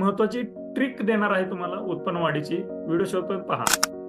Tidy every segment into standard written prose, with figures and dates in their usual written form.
महत्त्वाची ट्रिक देणार आहे तुम्हाला उत्पन्न वाढीची. व्हिडिओ शेवटपर्यंत पहा.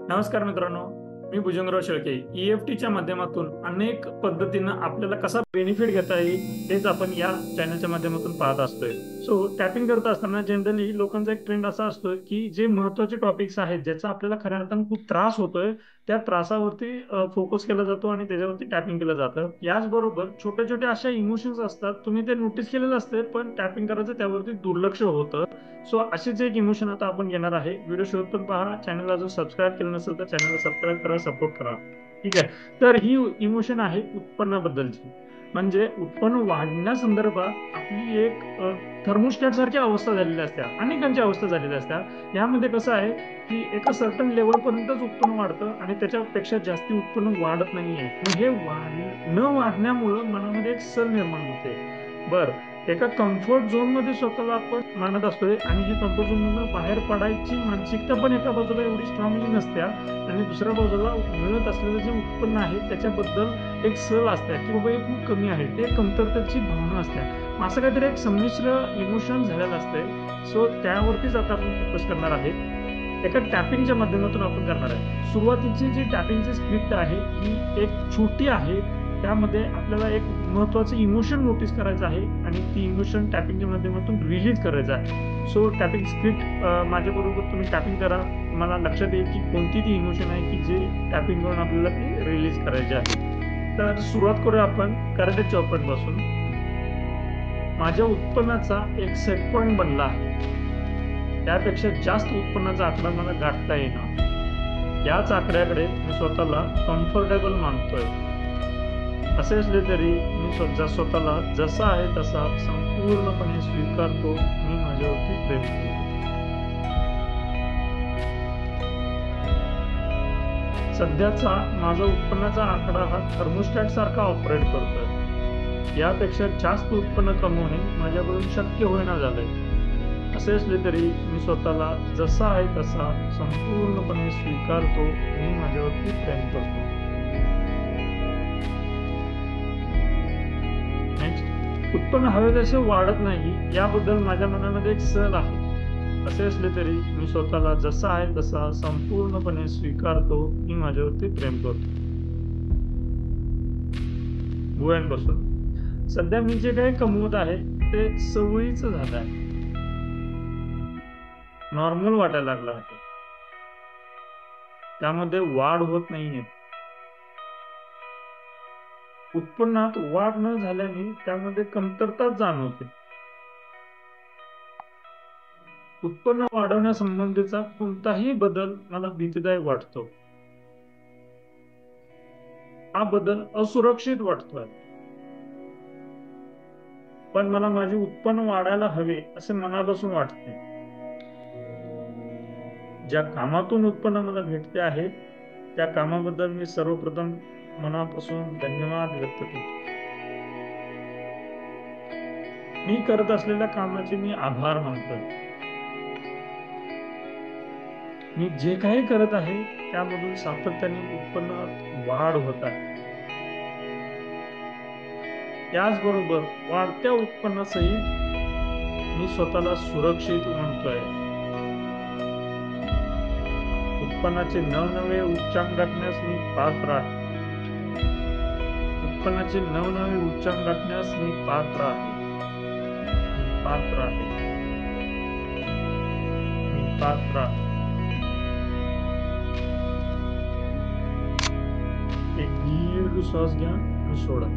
नमस्कार मित्रांनो, मी भुजंगराव शेळके. ईएफटीच्या माध्यमातून अनेक पद्धतीनं आपल्याला कसा बेनिफिट घेता येईल हेच आपण या चॅनलच्या माध्यमातून पाहत असतोय. सो टॅपिंग करत असताना जनरली लोकांचा एक ट्रेंड असा असतो की जे महत्त्वाचे टॉपिक्स आहेत ज्याचा आपल्याला खऱ्या अर्थानं खूप त्रास होतोय त्या त्रासावरती फोकस केला जातो आणि त्याच्यावरती टॅपिंग केलं जातं. याचबरोबर छोटे छोटे अशा इमोशन्स असतात, तुम्ही ते नोटीस केलेलं असते पण टॅपिंग करायचं त्यावरती दुर्लक्ष होतं. सो असेच एक इमोशन आता आपण घेणार आहे. व्हिडिओ शेवटपर्यंत पहा. चॅनलला जर सबस्क्राईब केलं नसेल तर चॅनलला सबस्क्राईब करा, सपोर्ट करा. ठीक आहे. तर ही इमोशन आहे उत्पन्नाबद्दलची. म्हणजे उत्पन्न वाढण्यासंदर्भात आपली एक थर्मोस्टॅट सारखी अवस्था झालेली असते, अनेकांची अवस्था झालेली असते. यामध्ये कसं आहे की एका सर्टन लेवल पर्यंतच उत्पन्न वाढतं आणि त्याच्यापेक्षा जास्ती उत्पन्न वाढत नाहीये. हे न वाढण्यामुळं मनामध्ये एक सल निर्माण होते. बरं, एका कम्फर्ट झोन मध्ये स्वतःला आपण मानत असतोय आणि हे कम्फर्ट झोन मधून बाहेर पडायची मानसिकता पण एका बाजूला एवढी स्ट्रॉंगली नसत्या आणि दुसऱ्या बाजूला मिळत असलेलं जे उत्पन्न आहे त्याच्याबद्दल एक सल असते की बाबा हे खूप कमी आहे, ते कमतरतेची भावना असते. असं काहीतरी एक संमिश्र इमोशन झालेलं असतंय. सो त्यावरतीच आता आपण फोकस करणार आहे. एका टॅपिंगच्या माध्यमातून आपण करणार आहे. सुरुवातीची जी टॅपिंगची स्क्रिप्ट आहे ही एक छोटी आहे. त्यामध्ये आपल्याला एक महत्त्वाचं इमोशन नोटीस करायचं आहे आणि ती इमोशन टॅपिंगच्या माध्यमातून रिलीज करायचं आहे. सो टॅपिंग स्क्रिप्ट माझ्याबरोबर तुम्ही टॅपिंग करा. मला लक्षात येईल की कोणती ती इमोशन आहे की जे टॅपिंग करून आपल्याला ती रिलीज करायची आहे. तर सुरुवात करूया आपण कराटे चौपट पासून. माझ्या उत्पन्नाचा एक सेट पॉइंट बनला आहे. त्यापेक्षा जास्त उत्पन्नाचा आकडा मला गाठता येणार. याच आकड्याकडे मी स्वतःला कम्फर्टेबल मानतोय. असे असले तरी मी स्वतःला जसा आहे तसा संपूर्णपणे स्वीकारतो. मी माझ्यावरती प्रेम करतो. सध्याचा माझा उत्पन्नाचा आकडा हा थर्मोस्टॅट सारखा ऑपरेट करतोय. यापेक्षा जास्त उत्पन्न कमवणे माझ्याकडून शक्य होईना झालंय. असे असले तरी मी स्वतःला जसा आहे तसा संपूर्णपणे स्वीकारतो. मी माझ्यावरती प्रेम करतो. नेक्स्ट, उत्पन्न हवे तसे वाढत नाही याबद्दल माझ्या मनामध्ये एक सल आहे. असे असले तरी मी स्वतःला जसा आहे तसा संपूर्णपणे स्वीकारतो. मी माझ्यावरती प्रेम करतो. गोव्यांपासून सध्या मी जे काही कमवत आहे ते सवयीचं झालं आहे, नॉर्मल वाटायला लागला आहे. त्यामध्ये वाढ होत नाहीये. उत्पन्नात वाढ न झाल्याने त्यामध्ये कमतरता जाणवते. उत्पन्न वाढवण्यासंबंधीचा कोणताही बदल मला भीतीदायक वाटतो. हा बदल असुरक्षित वाटतोय. पण मला माझे उत्पन्न वाढायला हवे असे मनापासून वाटते. ज्या कामातून उत्पन्न मला भेटते आहे त्या कामाबद्दल मी सर्वप्रथम मनापासून धन्यवाद व्यक्त करतो. मी करत असलेल्या कामाचे मी आभार मानतो. मी जे काही करत आहे त्यामधून सातत्याने उत्पन्नात वाढ होत आहे. याचबरोबर वाढत्या उत्पन्नासहित मी स्वतःला सुरक्षित मानतोय. उत्पन्नाचे नवनवे उच्चांक गाठण्यास मी पात्र आहे. उत्पन्नाचे नवनवे उच्चांक गाठण्यास मी पात्र आहे. मी पात्र आहे. मी पात्र आहे. एक दीर्घ श्वास घ्या आणि सोडा.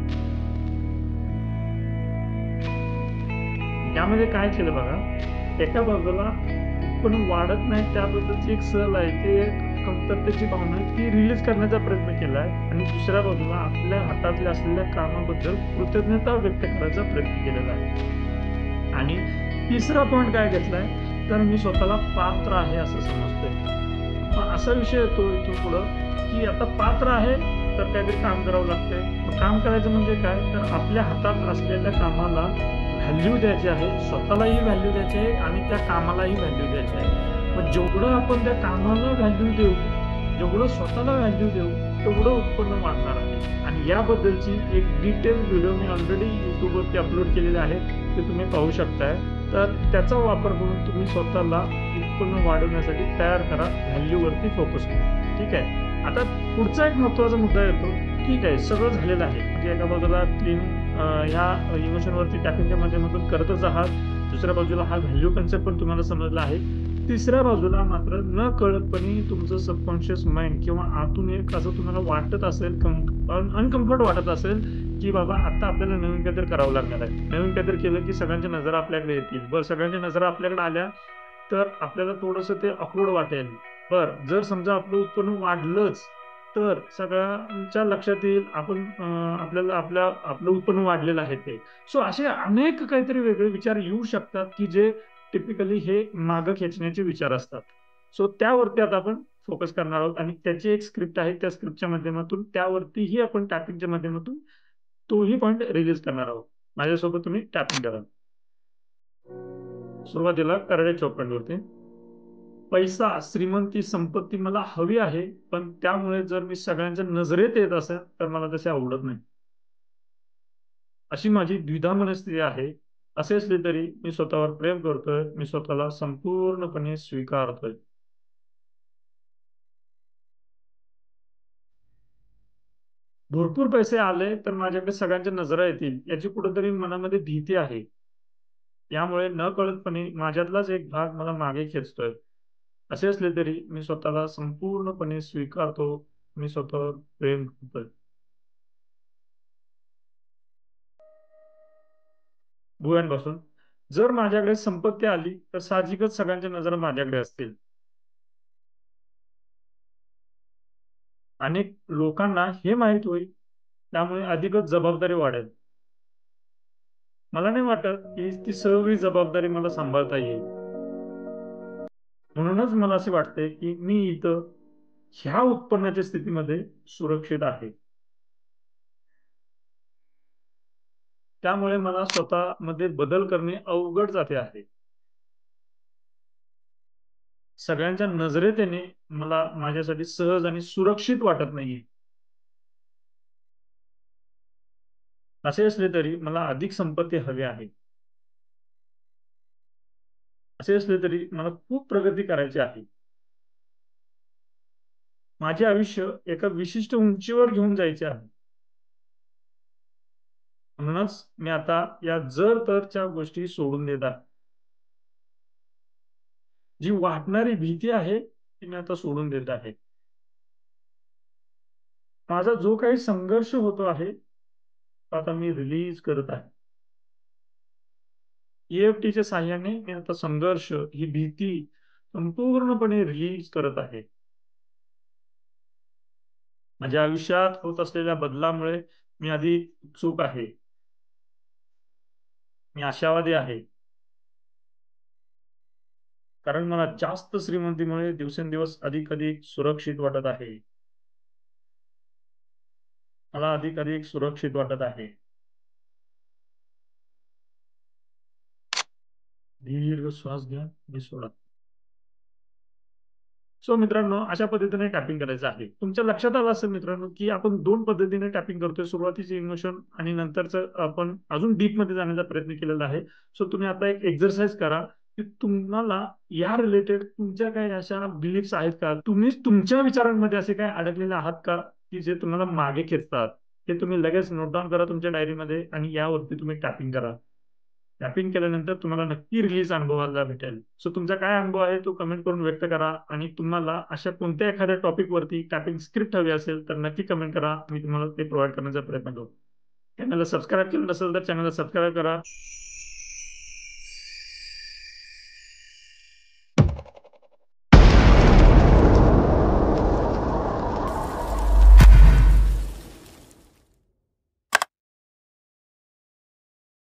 यामध्ये काय केलं बघा, एका बाजूला उत्पन्न वाढत नाही त्याबद्दलची एक सल आहे, ते एक कमतरतेची भावना ती रिलीज करण्याचा प्रयत्न केला आहे आणि दुसऱ्या बाजूला आपल्या हातातल्या असलेल्या कामाबद्दल कृतज्ञता व्यक्त करायचा प्रयत्न केलेला आहे. आणि तिसरा पॉइंट काय घेतलाय तर मी स्वतःला पात्र आहे असं समजतोय. मग असा विषय येतो इथून पुढं की आता पात्र आहे तर काहीतरी काम करावं लागतंय. काम करायचं म्हणजे काय तर आपल्या हातात असलेल्या कामाला व्हॅल्यू द्यायची आहे, स्वतःलाही व्हॅल्यू द्यायची आहे आणि त्या कामालाही व्हॅल्यू द्यायची आहे. मग जेवढं आपण त्या कामाला व्हॅल्यू देऊ, जेवढं स्वतःला व्हॅल्यू देऊ तेवढं उत्पन्न वाढणार आहे. आणि याबद्दलची एक डिटेल व्हिडिओ मी ऑलरेडी यूट्यूबवरती अपलोड केलेले आहे, ते तुम्ही पाहू शकताय. तर त्याचा वापर करून तुम्ही स्वतःला उत्पन्न वाढवण्यासाठी तयार करा, व्हॅल्यूवरती फोकस करा. ठीक आहे. आता पुढचा एक महत्त्वाचा मुद्दा येतो. ठीक आहे, सगळं झालेलं आहे. म्हणजे एका बाजूला ह्या इमोशनवरती टॅपिंगच्या माध्यमातून करतच आहात. दुसऱ्या बाजूला हा व्हॅल्यू कन्सेप्ट पण तुम्हाला समजला आहे. तिसऱ्या बाजूला मात्र नकळतपणे तुमचं सबकॉन्शियस माइंड किंवा आतून एक असं तुम्हाला वाटत असेल, अनकम्फर्ट वाटत असेल, की बाबा आता आपल्याला नवीन काहीतरी करावं लागणार आहे. नवीन काहीतरी केलं की सगळ्यांच्या नजरा आपल्याकडे येतील. बरं, सगळ्यांच्या नजरा आपल्याकडे आल्या तर आपल्याला थोडंसं ते ऑकवर्ड वाटेल. बरं, जर समजा आपलं उत्पन्न वाढलंच, तर सगळ्यांच्या लक्षात येईल आपण आपल्याला आपलं उत्पन्न वाढलेलं आहे ते. सो असे अनेक काहीतरी वेगळे विचार येऊ शकतात, की जे टिपिकली हे मागं खेचण्याचे विचार असतात. सो त्यावरती आता आपण फोकस करणार आहोत आणि त्याची एक स्क्रिप्ट आहे. त्या स्क्रिप्टच्या माध्यमातून त्यावरतीही आपण टॅपिंगच्या माध्यमातून तोही पॉइंट रिलीज करणार आहोत. माझ्यासोबत तुम्ही टॅपिंग करा. सुरुवातीला करड्या चौकंडवरती. पैसा, श्रीमंती, संपत्ती मला हवी आहे, पण त्यामुळे जर मी सगळ्यांच्या नजरेत येत असेल, तर मला तसे आवडत नाही. अशी माझी द्विधा मनस्थिती आहे. असे असले तरी मी स्वतःवर प्रेम करतोय. मी स्वतःला संपूर्णपणे स्वीकारतोय. भरपूर पैसे आले, तर माझ्याकडे सगळ्यांच्या नजरा येतील, याची कुठेतरी मनामध्ये भीती आहे. यामुळे नकळतपणे माझ्यातलाच एक भाग मला मागे खेचतोय. असे असले तरी मी स्वतःला संपूर्णपणे स्वीकारतो. मी स्वतःवर प्रेम करतोय. भुवयांपासून. जर माझ्याकडे संपत्ती आली, तर साहजिकच सगळ्यांच्या नजरा माझ्याकडे असतील. अनेक लोकांना हे माहीत होईल, त्यामुळे अधिकच जबाबदारी वाढेल. मला नाही वाटत, की ती सगळी जबाबदारी मला सांभाळता येईल. म्हणूनच मला असे वाटते, की मी इथं ह्या उत्पन्नाच्या स्थितीमध्ये सुरक्षित आहे. त्यामुळे मला स्वतःमध्ये बदल करणे अवघड जाते आहे. सगळ्यांच्या नजरेत येणे मला माझ्यासाठी सहज आणि सुरक्षित वाटत नाहीये. असे असले तरी मला अधिक संपत्ती हवी आहे. असे असले तरी मला खूप प्रगती करायची आहे. माझे आयुष्य एका विशिष्ट उंचीवर घेऊन जायचे आहे. म्हणूनच मी आता या जर-तरच्या गोष्टी सोडून देत आहे. जी वाटणारी भीती आहे, ती मी आता सोडून देत आहे. माझा जो काही संघर्ष होतो आहे, तो आता मी रिलीज करत आहे. EFTच्या साहाय्याने मी आता संघर्ष, ही भीती संपूर्णपणे रिलीज करत आहे. माझ्या आयुष्यात होत असलेल्या बदलामुळे मी अधिक उत्सुक आहे. मी आशावादी आहे. कारण मला जास्त श्रीमंतीमुळे दिवसेंदिवस अधिक-अधिक सुरक्षित वाटत आहे. मला अधिक-अधिक सुरक्षित वाटत आहे. दीर्घ श्वास घ्या आणि सोडा. सो मित्रांनो, अशा पद्धतीने टॅपिंग करायचं आहे. तुमच्या लक्षात आलं असेल मित्रांनो, की आपण 2 पद्धतीने टॅपिंग करतोय. सुरुवातीचे इमोशन आणि नंतरचं आपण अजून डीपमध्ये जाण्याचा प्रयत्न केलेला आहे. सो तुम्ही आता एक एक्सरसाइज करा, की तुम्हाला या रिलेटेड तुमच्या काही अशा बिलीफ्स आहेत का? तुम्ही तुमच्या विचारांमध्ये असे काही अडकलेले आहात का, की जे तुम्हाला मागे खेचतात? ते तुम्ही लगेच नोट डाउन करा तुमच्या डायरीमध्ये आणि यावरती तुम्ही टॅपिंग करा. टॅपिंग केल्यानंतर तुम्हाला नक्की रिलीज अनुभवायला भेटेल. सो तुमचा काय अनुभव आहे तो कमेंट करून व्यक्त करा आणि तुम्हाला अशा कोणत्या एखाद्या टॉपिकवरती टॅपिंग स्क्रिप्ट हवी असेल तर नक्की कमेंट करा. मी तुम्हाला ते प्रोव्हाईड करण्याचा प्रयत्न करू. चॅनलला सबस्क्राईब केलं नसेल तर चॅनलला सबस्क्राईब करा.